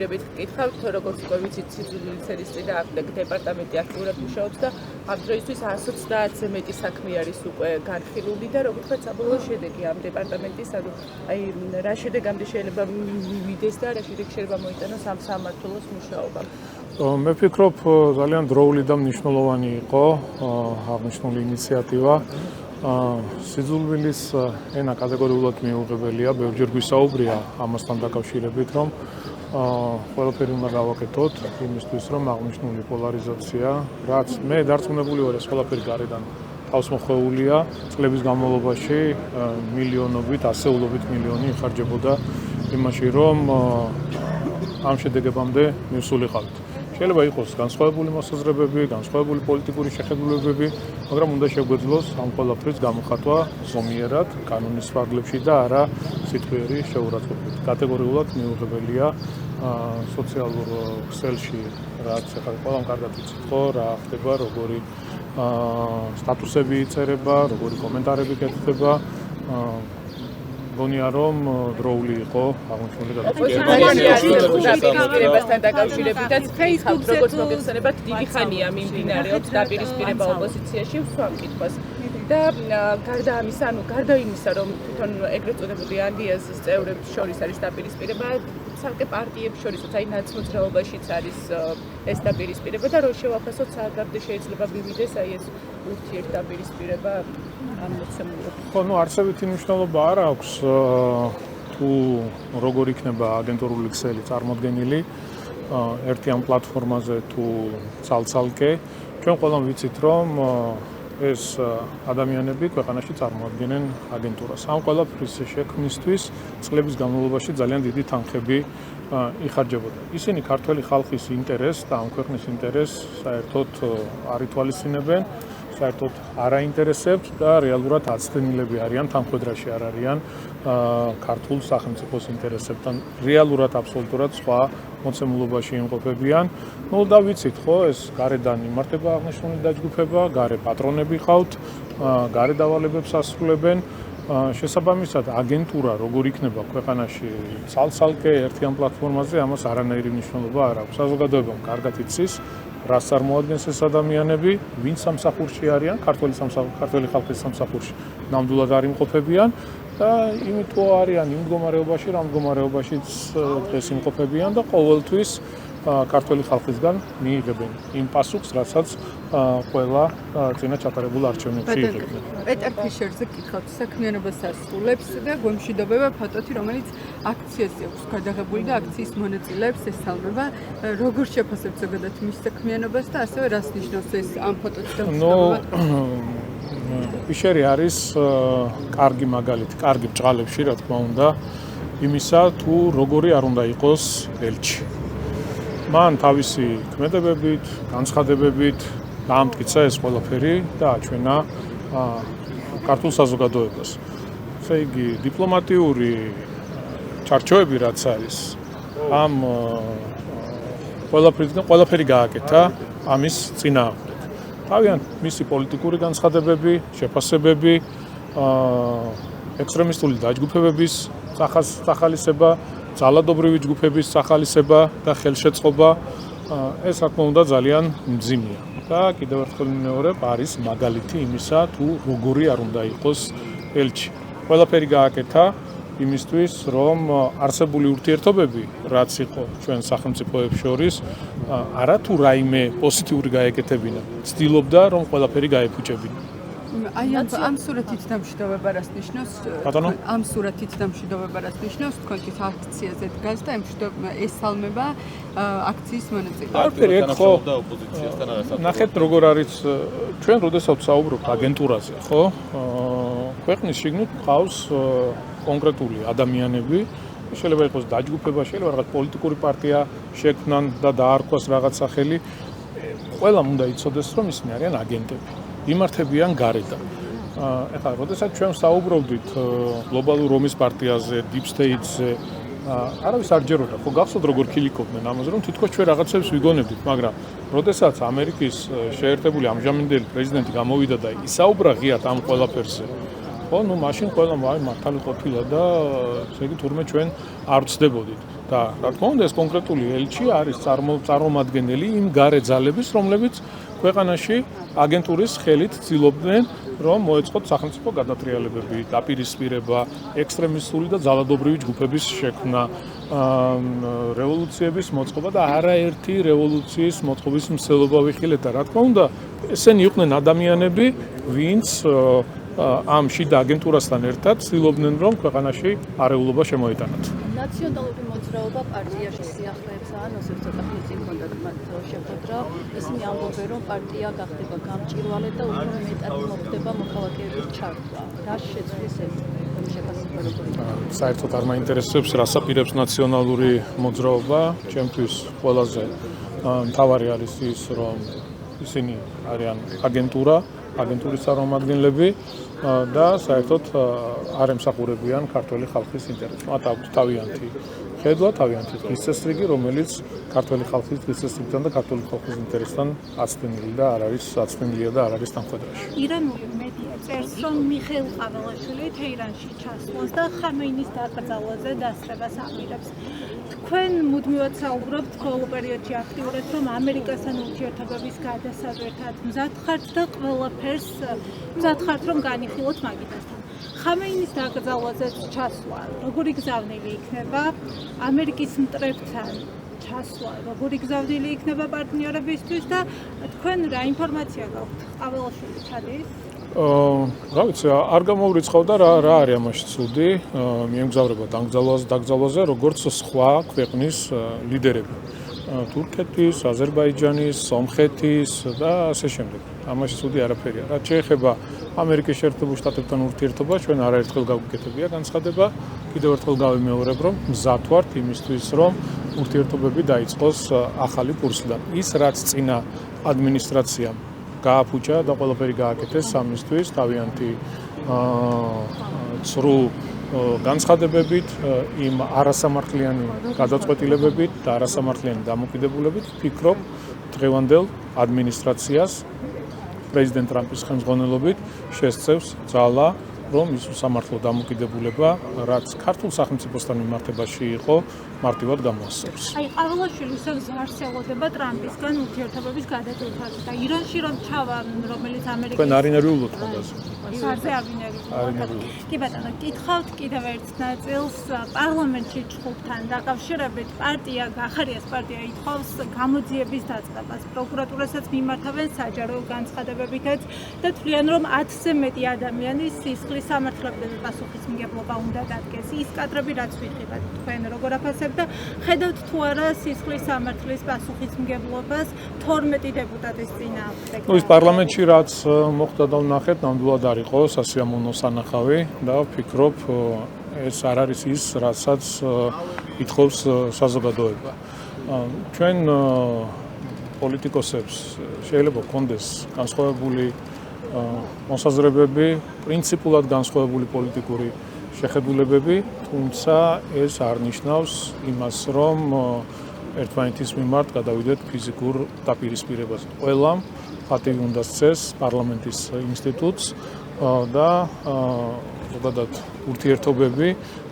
გითხავთ, როგორც ვიცით, სიძულვილის დეპარტამენტი აქტიურად მუშაობს და ამ დროისთვის 130-ზე მეტი საქმე არის უკვე განხილული და როგორც ვთქვათ, საბოლოო შედეგი ამ დეპარტამენტის, აი რა შედეგამდე შეიძლება მივიდეს და რა შედეგი შეიძლება მოიტანოს ამ სამმართველოს მუშაობამ. მე ვფიქრობ, ძალიან დროული და მნიშვნელოვანი იყო აღნიშნული ინიციატივა. სიძულვილის ენა კატეგორიულად მიუღებელია, ბევრჯერ გვისაუბრია ამასთან დაკავშირებით, რომ ყველაფერი უნდა გავაკეთოთ იმისთვის, რომ აღნიშნული პოლარიზაცია, რაც მე დარწმუნებული ვარ, ეს ყველაფერი გარედან თავს მოხვეულია, წლების განმავლობაში მილიონობით, ასეულობით მილიონი იხარჯებოდა იმაში, რომ ამ შედეგებამდე მივსულიყავით. შეიძლება იყოს განსხვავებული მოსაზრებები, განსხვავებული პოლიტიკური შეხედულებები, მაგრამ უნდა შეგვეძლოს ამ ყველაფრის გამოხატვა ზომიერად, კანონის ფარგლებში და არა სიტყვიერი შეურაცხყოფით. კატეგორიულად მიუღებელია სოციალურ ქსელში, რაც ახლა ყველამ კარგად ვიცით, ხო, რა ხდება, როგორი სტატუსები იწერება, როგორი კომენტარები კეთდება. გონია რომ დროული იყო აღნიშნული გადაწყვეტილებასთან დაკავშირებითაც Facebook-ზე როგორც მოგეხსენებათ, დიდი ხანია მიმდინარეობს დაპირისპირება ოპოზიციაში ვსვამ კითხვას. და გარდა ამისა, გარდა იმისა, რომ თვითონ ეგრეთ წოდებული ალიანსის წევრებს შორის არის დაპირისპირება, ცალკე პარტიებს შორისაც, აი ნაცმოძრაობაშიც არის ეს დაპირისპირება და რომ შევაფასოთ, საერთოდ შეიძლება მივიდეს აი ეს ურთიერთდაპირისპირება ამ მოცემულობით. ხო, არსებითი მნიშვნელობა არ აქვს თუ როგორ იქნება აგენტურული ქსელი წარმოდგენილი ერთი ამ პლატფორმაზე თუ ცალ-ცალკე. ჩვენ ყველამ ვიცით, რომ ეს ადამიანები ქვეყანაში წარმოადგენენ აგენტურას. ამ ყველაფრის შექმნისთვის წლების განმავლობაში ძალიან დიდი თანხები იხარჯებოდა. ისინი ქართველი ხალხის ინტერესს და ამ ქვეყნის ინტერესს საერთოდ არ ითვალისწინებენ, საერთოდ არ აინტერესებს და რეალურად აცდენილები არიან, თანხმედრაში არ არიან ქართულ სახელმწიფოს ინტერესებთან. რეალურად აბსოლუტურად სხვა მოცემულობაში იმყოფებიან. და ვიცით, ხო, ეს გარედან იმართება აღნიშნული დაჯგუფება, გარე პატრონები ყავთ, გარე დავალებებს ასრულებენ. შესაბამისად, აგენტურა როგორ იქნება ქვეყანაში ცალ-ცალკე ერთი ამ პლატფორმაზე, ამას არანაირი მნიშვნელობა არ აქვს. საზოგადოებამ კარგად იცის, რას წარმოადგენს ეს ადამიანები, ვინ სამსახურში არიან, ქართველი ხალხის სამსახურში ნამდვილად არ იმყოფებიან და იმიტომ არიან იმ მდგომარეობაში, რა მდგომარეობაშიც დღეს იმყოფებიან და ყოველთვის ქართველი ხალხისგან მიიღებენ იმ პასუხს, რასაც ყველა წინა ჩატარებულ არჩევნებში იღებდნენ. პეტერ ფიშერზე გითხავთ, საქმიანობას ასრულებს და გვემშვიდობება ფოტოთი, რომელიც აქციაზე აქვს გადაღებული და აქციის მონაწილეებს ესალმება. როგორ შეფასებთ ზოგადად მის საქმიანობას და ასევე რას ნიშნავს ეს ამ ფოტოთი დამსწრება? ფიშერი არის კარგი მაგალითი, კარგი ბჭყალებში, რა თქმა უნდა, იმისა, თუ როგორი არ უნდა იყოს ელჩი. მან თავისი ქმედებებით, განცხადებებით დაამტკიცა ეს ყველაფერი და აჩვენა ქართულ საზოგადოებას. ესე იგი, დიპლომატიური ჩარჩოები რაც არის, ამ ყველაფერი გააკეთა ამის წინააღმდეგ. თავიანთ მისი პოლიტიკური განცხადებები, შეფასებები, ექსტრემისტული დაჯგუფებების სახალისება, ძალადობრივი ჯგუფების სახალისება და ხელშეწყობა, ეს რა თქმა უნდა ძალიან მძიმეა. და კიდევ ერთხელ მეორე არის მაგალითი იმისა, თუ როგორი არ უნდა იყოს ელჩი. ყველაფერი გააკეთა იმისთვის, რომ არსებული ურთიერთობები, რაც იყო ჩვენ სახელმწიფოებს შორის, არა თუ რაიმე პოზიტიური გაეკეთებინა, ცდილობდა, რომ ყველაფერი გაეფუჭებინა. აი ამ სურათით დამშვიდობება რას ნიშნავს? ამ სურათით დამშვიდობება რას ნიშნავს? თქვენთვის აქციაზე დგას და ესალმება აქციის მონაწილეებს. არაფერი ეგ ხო ოპოზიციასთან არასდროს. ნახეთ როგორ არის ჩვენ როდესაც საუბრობთ აგენტურაზე, ხო? ქვეყნის შიგნით ყავს კონკრეტული ადამიანები, შეიძლება იყოს დაჯგუფება, შეიძლება რაღაც პოლიტიკური პარტია შექმნან და დაარქვას რაღაც სახელი. ყველამ უნდა იცოდეს, რომ ისინი არიან აგენტები. იმართებიან გარედან. ეხლა, როდესაც ჩვენ საუბრობდით გლობალურ ომის პარტიაზე, Deep State-ზე, არავის არ ჯეროდა, ხო გახსოვთ როგორ ქილიკობდნენ ამაზე, რომ თითქოს ჩვენ რაღაცებს ვიგონებდით, მაგრამ როდესაც ამერიკის შეერთებული ამჟამინდელი პრეზიდენტი გამოვიდა და ისაუბრა ღიად ამ ყველაფერზე, ხო, ნუ მაშინ ყველამ აი მართალი ყოფილა და ესე იგი თურმე ჩვენ არ ვწდებოდით. და რა თქმა უნდა ეს კონკრეტული ელჩი არის წარმომადგენელი იმ გარე ძალების, რომლებიც ქვეყანაში აგენტურის ხელით ცდილობდნენ რომ მოეწყოთ სახელმწიფო გადატრიალებები, დაპირისპირება, ექსტრემისტული და ძალადობრივი ჯგუფების შექმნა, რევოლუციების მოწყობა და არაერთი რევოლუციის მოწყობის მსვლელობა ვიხილეთ და რა თქმა უნდა ესენი იყვნენ ადამიანები, ვინც ამ შიდა აგენტურასთან ერთად ცდილობდნენ რომ ქვეყანაში არეულობა შემოეტანათ. ნაციონალური მოძრაობა პარტიაში სიახლეებს ან ოსებს ცოტა ხნის წინ ჰქონდათ მათ შეხვედრა, ისინი ამბობენ რომ პარტია გახდება გამჭვირვალე და უფრო მეტად მოხდება მოქალაქეების ჩართვა. რა შეცვლის ეს შეფასება როგორი? საერთოდ არ მაინტერესებს რას აპირებს ნაციონალური მოძრაობა, ჩემთვის ყველაზე მთავარი არის ის რომ ისინი არიან აგენტურის წარმომადგენლები და საერთოდ არ ემსახურებიან ქართველი ხალხის ინტერესს. მათ აქვს თავიანთი ხედვა, თავიანთი დღესასწრიგი, რომელიც ქართველი ხალხის დღესასწრიგთან და ქართული ხალხის ინტერესთან აცდენილი და არ არის აცდენილია და არ არის თანხმედრაში. ირანული მედია წერს, რომ მიხეილ ყაველაშვილი თეირანში ჩასვლას და ხამეინის დაკრძალვაზე დასწრებას ამირებს. თქვენ მუდმივად საუბრობთ ბოლო პერიოდში აქტიურად, რომ ამერიკასთან ურთიერთობების გადასაზრდად მზად ხართ და ყველაფერს მზად ხართ, რომ განიხილოთ მაგიდასთან. ხამეინის დაკრძალვაზე ჩასვლა, როგორი გზავნილი იქნება ამერიკის მტრებთან ჩასვლა, როგორი გზავნილი იქნება პარტნიორებისთვის და თქვენ რა ინფორმაცია გაქვთ? ყაველაშვილი ჩადის? რა ვიცი, არ გამოვრიცხავ და რა არის ამაში ცუდი, მიემგზავრება დაკრძალვაზე, როგორც სხვა ქვეყნის ლიდერები. თურქეთის, აზერბაიჯანის, სომხეთის და ასე შემდეგ. ამაში ცუდი არაფერია. რაც შეეხება ამერიკის შეერთებულ შტატებთან ურთიერთობას, ჩვენ არაერთხელ გავუკეთებია განცხადება, კიდევ ერთხელ გავიმეორებ, რომ მზად ვართ იმისთვის, რომ ურთიერთობები დაიწყოს ახალი კურსიდან. ის რაც წინა ადმინისტრაციამ გააფუჭა და ყველაფერი გააკეთეს ამისთვის თავიანთი ცრუ განცხადებებით, იმ არასამართლიანი გადაწყვეტილებებით და არასამართლიანი დამოკიდებულებით, ვფიქრობ, დღევანდელ ადმინისტრაციას პრეზიდენტ ტრამპის ხელმძღვანელობით შესწევს ძალა, რომ ის სამართლო დამოკიდებულება, რაც ქართულ სახელმწიფოსთან მიმართებაში იყო, მარტივად გამოასწოროს. აი, ყაველაშვილი ისევ ზარს ელოდება ტრამპისგან ურთიერთობების გადაწყვეტას და ირანში რომ ჩავა, რომელიც ამერიკის თქვენ არ ინერვიულობთ მაგაზე. ზარზე ავინერვიულობთ. კი ბატონო, გითხავთ კიდევ ერთ ნაწილს პარლამენტში ჩხუბთან დაკავშირებით პარტია, ახარიას პარტია ითხოვს გამოძიების დაწყებას. პროკურატურასაც მიმართავენ საჯარო განცხადებებითაც და თვლიან, რომ 10-ზე მეტი ადამიანის სისხლის სამართლებრივი პასუხისმგებლობა უნდა დადგეს. ის კადრები რაც ვიღებათ, თქვენ როგორ აფასებთ და ხედავთ თუ არა სისხლის სამართლის პასუხისმგებლობას 12 დეპუტატის წინააღმდეგ? ის პარლამენტში რაც მოხდა და ვნახეთ, ნამდვილად არ იყო სასიამოვნო სანახავი და ვფიქრობ, ეს არ არის ის, რასაც ითხოვს საზოგადოება. ჩვენ პოლიტიკოსებს შეიძლება გქონდეს განსხვავებული მოსაზრებები, პრინციპულად განსხვავებული პოლიტიკური შეხედულებები, თუმცა ეს არ ნიშნავს იმას, რომ ერთმანეთის მიმართ გადავიდეთ ფიზიკურ დაპირისპირებაზე. ყველამ პატივი უნდა სცეს პარლამენტის ინსტიტუტს და ზოგადად ურთიერთობები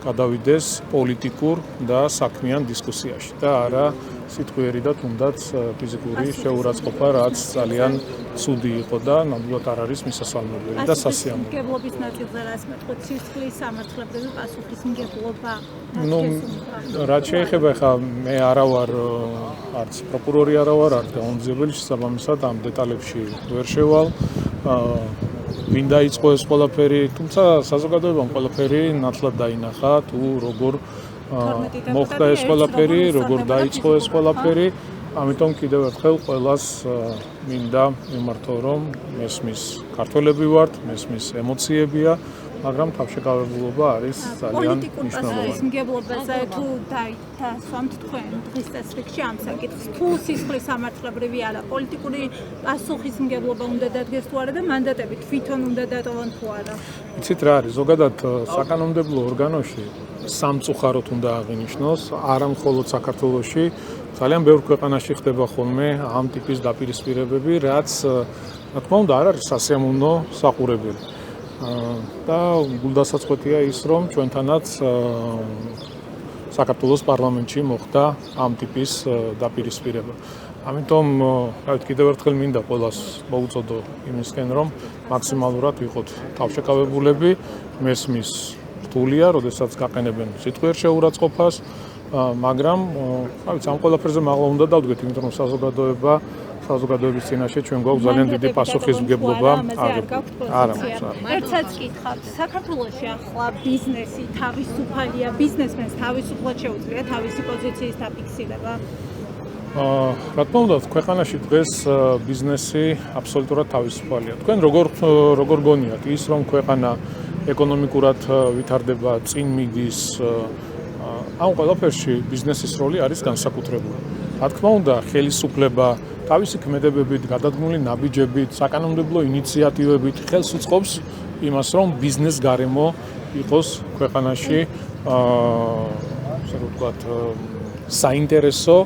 გადავიდეს პოლიტიკურ და საქმიან დისკუსიაში და არა სიტყვიერი და თუნდაც ფიზიკური შეურაცხყოფა, რაც ძალიან ცუდი იყო და ნამდვილად არ არის მისასალმებელი და სასიამოვნო. გებლობის ნაწილზე რას მეტყვით სისხლის სამართლებრივი პასუხისმგებლობა? რაც შეეხება ხა მე არა ვარ არც პროკურორი არა ვარ, არც გამომძიებელი, შესაბამისად ამ დეტალებში ვერ შევალ. ვინ დაიწყო ეს ყველაფერი, თუმცა საზოგადოებამ ყველაფერი ნათლად დაინახა თუ როგორ მოხდა ეს ყველაფერი, როგორ დაიწყო ეს ყველაფერი, ამიტომ კიდევ ერთხელ ყველას მინდა მიმართო, რომ მესმის ქართველები ვართ, მესმის ემოციებია, მაგრამ თავშეკავებულობა არის ძალიან მნიშვნელოვანი. პოლიტიკურ პასუხისმგებლობაზე თუ დასვამთ თქვენ დღის წესრიგში ამ საკითხს, თუ სისხლის სამართლებრივი არა, პოლიტიკური პასუხისმგებლობა უნდა დადგეს თუ არა და მანდატები თვითონ უნდა დატოვონ თუ არა? იცით რა არის, ზოგადად საკანონმდებლო ორგანოში სამწუხაროდ უნდა აღინიშნოს, არა მხოლოდ საქართველოში, ძალიან ბევრ ქვეყანაში ხდება ხოლმე ამ ტიპის დაპირისპირებები, რაც რა თქმა უნდა არ არის სასიამოვნო საყურებელი. და გულდასაწყვეტია ის, რომ ჩვენთანაც საქართველოს პარლამენტში მოხდა ამ ტიპის დაპირისპირება. ამიტომ კიდევ ერთხელ მინდა ყველას მოუწოდო იმისკენ, რომ მაქსიმალურად ვიყოთ თავშეკავებულები, მესმის რთულია, როდესაც გაყენებენ სიტყვიერ შეურაცხყოფას, მაგრამ ამ ყველაფერზე მაღლა უნდა დავდგეთ, იმიტომ რომ საზოგადოების წინაშე ჩვენ გვაქვს ძალიან დიდი პასუხისმგებლობა. არა, ერთსაც კითხავთ, საქართველოში ახლა ბიზნესი თავისუფალია, ბიზნესმენს თავისუფლად შეუძლია თავისი პოზიციის დაფიქსირება? რა თქმა უნდა, ქვეყანაში დღეს ბიზნესი აბსოლუტურად თავისუფალია. თქვენ როგორ გონიათ ის, რომ ქვეყანა ეკონომიკურად ვითარდება, წინ მიდის, ამ ყველაფერში ბიზნესის როლი არის განსაკუთრებული. რა თქმა უნდა, ხელისუფლება თავისი ქმედებებით, გადადგმული ნაბიჯებით, საკანონმდებლო ინიციატივებით ხელს უწყობს იმას, რომ ბიზნეს გარემო იყოს ქვეყანაში, ასე რომ ვთქვათ, საინტერესო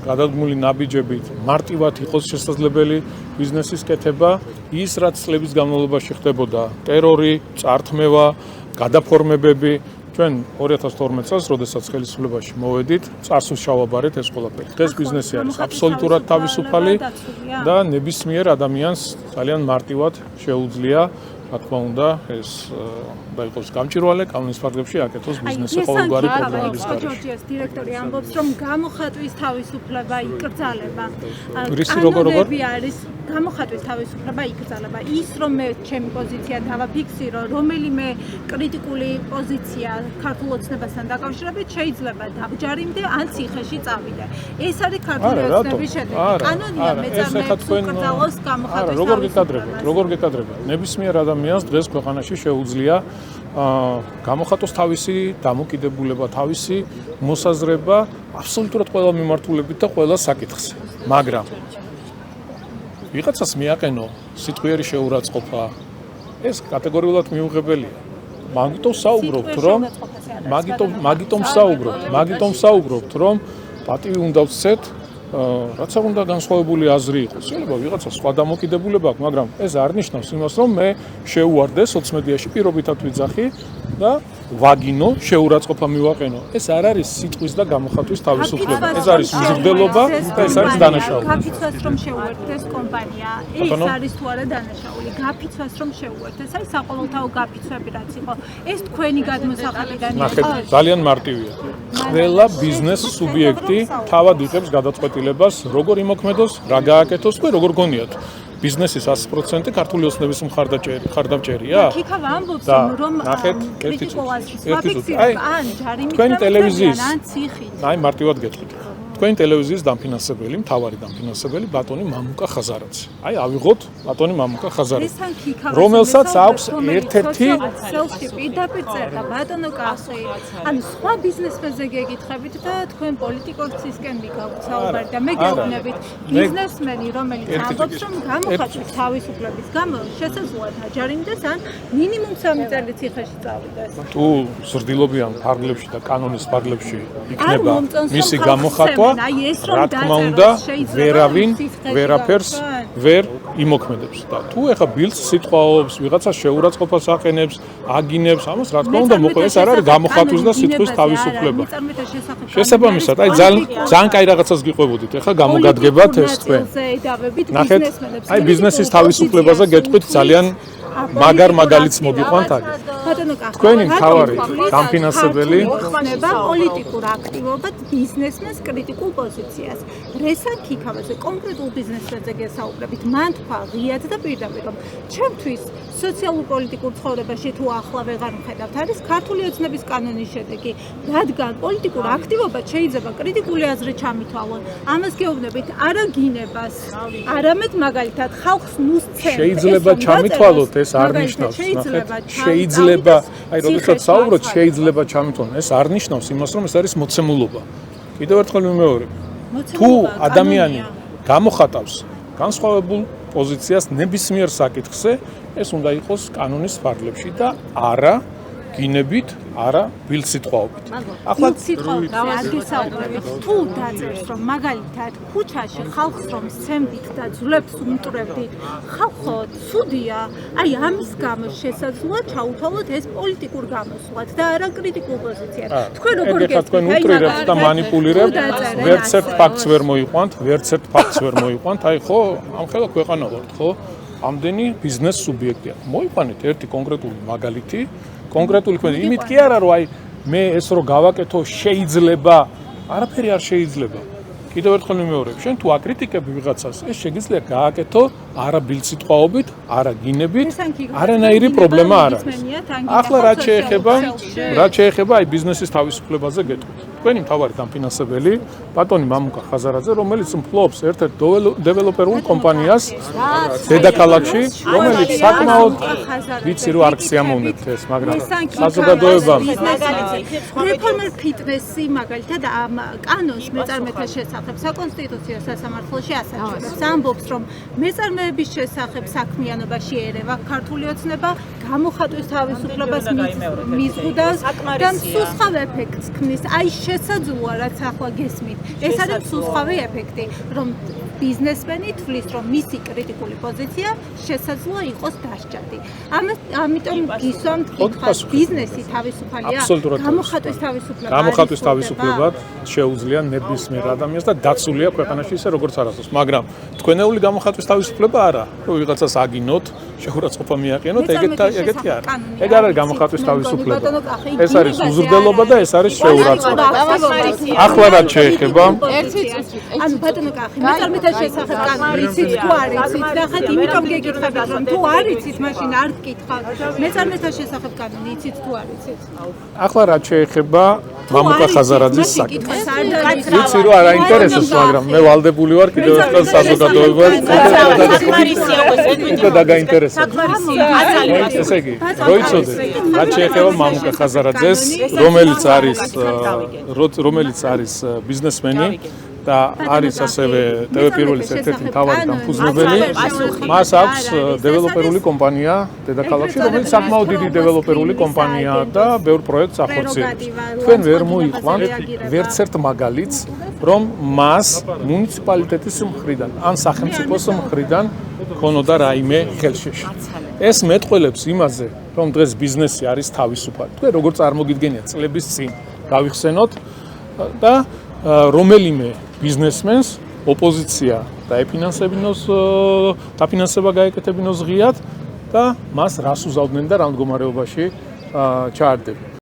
გადადგმული ნაბიჯებით მარტივად იყოს შესაძლებელი ბიზნესის კეთება, ის რაც წლების განმავლობაში ხდებოდა, ტერორი, წართმევა, გადაფორმებები. ჩვენ 2012 წელს, როდესაც ხელისუფლებაში მოვედით, წარსულს შევაბარეთ ეს ყველაფერი. დღეს ბიზნესი არის აბსოლუტურად თავისუფალი და ნებისმიერ ადამიანს ძალიან მარტივად შეუძლია, რა თქმა უნდა, ეს და იყოს გამჭვირვალე კანონის ფარგლებში აკეთოს ბიზნესი ყოველგვარი პრობლემების გარეშე. ჯორჯიას დირექტორი ამბობს, რომ გამოხატვის თავისუფლება იკრძალება. როგორ? არის გამოხატვის თავისუფლება იკრძალება. ის რომ მე ჩემი პოზიცია დავაფიქსირო, რომელიმე კრიტიკული პოზიცია ქართულ ოცნებასთან დაკავშირებით შეიძლება დაბჯარიმდე ან ციხეში წავიდე. ეს არის ქართული ოცნების შედეგი. კანონია მეწარმეებს უკრძალავს გამოხატვის თავისუფლებას. როგორ გეკადრება? ნებისმიერ ადამიანს დღეს ქვეყანაში შეუძლია გამოხატოს თავისი დამოკიდებულება, თავისი მოსაზრება აბსოლუტურად ყველა მიმართულებით და ყველა საკითხზე. მაგრამ ვიღაცას მიაყენო სიტყვიერი შეურაცხყოფა, ეს კატეგორიულად მიუღებელია. მაგიტომ საუბრობთ, რომ პატივი უნდა ვცეთ, რაც არ უნდა განსხვავებული აზრი იყოს. შეიძლება ვიღაცა სხვა დამოკიდებულება აქვს, მაგრამ ეს არ ნიშნავს იმას, რომ მე შეუვარდე სოციმედიაში პირობითად ვიძახი და ვაგინო, შეურაცხყოფა მივაყენო. ეს არ არის სიტყვის და გამოხატვის თავისუფლება. ეს არის მიზრდელობა და ეს არის დანაშაული. გაფიცვას რომ შეუერთდეს კომპანია, ეს არის თუ არა დანაშაული. გაფიცვას რომ შეუერთდეს, ეს არის საყოველთაო გაფიცვები რაც იყო. ეს თქვენი გადმოსახედიდან იყო. ძალიან მარტივია. ყველა ბიზნეს სუბიექტი თავად იღებს გადაწყვეტილებას, როგორ იმოქმედოს, რა გააკეთოს და როგორ გონიათ. ბიზნესის 100% ქართული ოცნების მხარდამჭერია? იქავა ამბობს, რომ კრიტიკულ აზრს ვაფიქსირებ, ან ჯარიმით თქვენი ტელევიზიის, ან ციხით. აი მარტივად გეტყვით. თქვენი ტელევიზიის დამფინანსებელი, მთავარი დამფინანსებელი ბატონი მამუკა ხაზარაძე. აი ავიღოთ ბატონი მამუკა ხაზარაძე. რომელსაც აქვს ერთ-ერთი სელში პირდაპირ წერდა ბატონო კახი. ანუ სხვა ბიზნესმენზე გეკითხებით და თქვენ პოლიტიკოსისკენ მიგავთ საუბარი და მე გეუბნებით ბიზნესმენი, რომელიც ამბობს, რომ გამოხატვის თავისუფლების გამო შესაძლოა დაჯარიმდეს ან მინიმუმ 3 წელი ციხეში წავიდეს. თუ ზრდილობიან ფარგლებში და კანონის ფარგლებში იქნება მისი გამოხატვა, რა თქმა უნდა, ვერავინ ვერაფერს ვერ იმოქმედებს და თუ ეხა ბილდს სიტყვაობს, ვიღაცა შეურაცხყოფას აყენებს, აგინებს, ამას რა თქმა უნდა მოყვა, ეს არ არის გამოხატვის და სიტყვის თავისუფლება. შესაბამისად, აი ძალიან კაი რაღაცას გიყვებოდით, ეხა გამოგადგებათ ეს თქვენ. ნახეთ, აი ბიზნესის თავისუფლებაზე გეტყვით ძალიან მაგარ მაგალითს მოგიყვანთ აქ. თქვენი მთავარი დამფინანსებელი ხმანება პოლიტიკურ აქტივობად ბიზნესმენს კრიტიკულ პოზიციას. რესან ქიქავაზე კონკრეტულ ბიზნესებზე გესაუბრებით, მან თქვა ღიად და პირდაპირ, რომ ჩემთვის სოციალურ-პოლიტიკურ ცხოვრებაში თუ ახლა ვეღარ მხედავთ, არის ქართული ოცნების კანონის შედეგი, რადგან პოლიტიკურ აქტივობად შეიძლება კრიტიკული აზრი ჩამითვალონ. ამას გეუბნებით არა გინებას, არამედ მაგალითად ხალხს ნუსცემ. შეიძლება ჩამითვალოთ, ეს არ ნიშნავს, შეიძლება, აი როდესაც საუბრობთ, შეიძლება ჩამითვალონ, ეს არ ნიშნავს იმას, რომ ეს არის მოცემულობა. კიდევ ერთხელ ვიმეორებ. თუ ადამიანი გამოხატავს განსხვავებულ პოზიციას ნებისმიერ საკითხზე, ეს უნდა იყოს კანონის ფარგლებში და არა გინებით, არა ბილსიტყვაობით. ახლა სიტყვით თუ დაწერს რომ მაგალითად ქუჩაში ხალხს რომ სცემდით და ძვლებს უმტვრევდით, ხალხო ცუდია, აი ამის გამო შესაძლოა ჩაუთვალოთ ეს პოლიტიკურ გამოსვლად და არა კრიტიკულ პოზიციად. თქვენ როგორ გესმით? თქვენ უტრირებთ და манипуლირებთ, ვერც ერთ ფაქტს ვერ მოიყვანთ, ვერც ერთ ფაქტს ვერ მოიყვანთ. აი ხო, ამ ხელა ქვეყანა ვართ, ხო? ამდენი ბიზნეს სუბიექტია. მოიყვანეთ ერთი კონკრეტული მაგალითი, კონკრეტული თქვენ იმით კი არა რომ აი მე ეს რო გავაკეთო შეიძლება, არაფერი არ შეიძლება. კიდევ ერთხელ მიმეორებ, შენ თუ აკრიტიკებ ვიღაცას, ეს შეგიძლია გააკეთო არა ბილსიტყვაობით, არა გინებით, არანაირი პრობლემა არ არის. ახლა რაც შეეხება აი ბიზნესის თავისუფლებაზე გეტყვით. თქვენი მთავარი დამფინანსებელი ბატონი მამუკა ხაზარაძე, რომელიც მფლობს ერთ-ერთ დეველოპერულ კომპანიას დედაქალაქში, რომელიც საკმაოდ ვიცი რომ არ გსიამოვნებთ ეს, მაგრამ საზოგადოებამ რეფორმერ ფიტნესი მაგალითად ამ კანონს მეწარმეთა შესახებ საკონსტიტუციო სასამართლოში ასაჩვენებს. ამბობს რომ მეწარმეების შესახებ საქმიანობაში ერევა ქართული ოცნება გამოხატვის თავისუფლებას მიზღუდავს და მსუსხავ ეფექტს ქმნის. აი შესაძლოა რაც ახლა გესმით. ეს არის მსუსხავი ეფექტი, რომ ბიზნესმენი თვლის რომ მისი კრიტიკული პოზიცია შესაძლოა იყოს დასჯადი. ამიტომ გისვამთ კითხვას ბიზნესი თავისუფალია, გამოხატვის თავისუფლება. გამოხატვის თავისუფლება შეუძლია ნებისმიერ ადამიანს და დაცულია ქვეყანაში ისე როგორც არასდროს, მაგრამ თქვენეული გამოხატვის თავისუფლება არა. რომ ვიღაცას აგინოთ, შეურაცხყოფა მიაყენოთ, ეგეთი არა. ეგ არ არის გამოხატვის თავისუფლება. ეს არის უზრდელობა და ეს არის შეურაცხყოფა. ახლა რაც შეეხება ანუ ბატონო კახი, მეწარმეთა შესახებ კანონი იცით თუ არ იცით? ნახეთ, იმიტომ გეკითხებით რომ თუ არ იცით, მაშინ არ გკითხავთ. მეწარმეთა შესახებ კანონი იცით თუ არ იცით? ახლა რაც შეეხება მამუკა ხაზარაძის საკითხს. ვიცი რომ არ აინტერესებს, მაგრამ მე ვალდებული ვარ კიდევ ერთხელ საზოგადოებას უკვე დაგაინტერესებს. ესე იგი, როიცოდეთ, რაც შეეხება მამუკა ხაზარაძეს, რომელიც არის ბიზნესმენი და არის ასევე TV პირველის ერთ-ერთი მთავარი დამფუძნებელი, მას აქვს დეველოპერული კომპანია დედაქალაქში, რომელიც საკმაოდ დიდი დეველოპერული კომპანიაა და ბევრ პროექტს ახორციელებს. თქვენ ვერ მოიყვანთ ვერც ერთ მაგალითს, რომ მას მუნიციპალიტეტის მხრიდან ან სახელმწიფოს მხრიდან ქონოდა რაიმე ხელშეში. ეს მეტყველებს იმაზე, რომ დღეს ბიზნესი არის თავისუფალი. თქვენ როგორ წარმოგიდგენიათ წლების წინ გავიხსენოთ და რომელიმე ბიზნესმენს ოპოზიცია დაფინანსება გაეკეთებინოს ღიად და მას რას უზავდნენ და რა მდგომარეობაში ჩაარდებინ.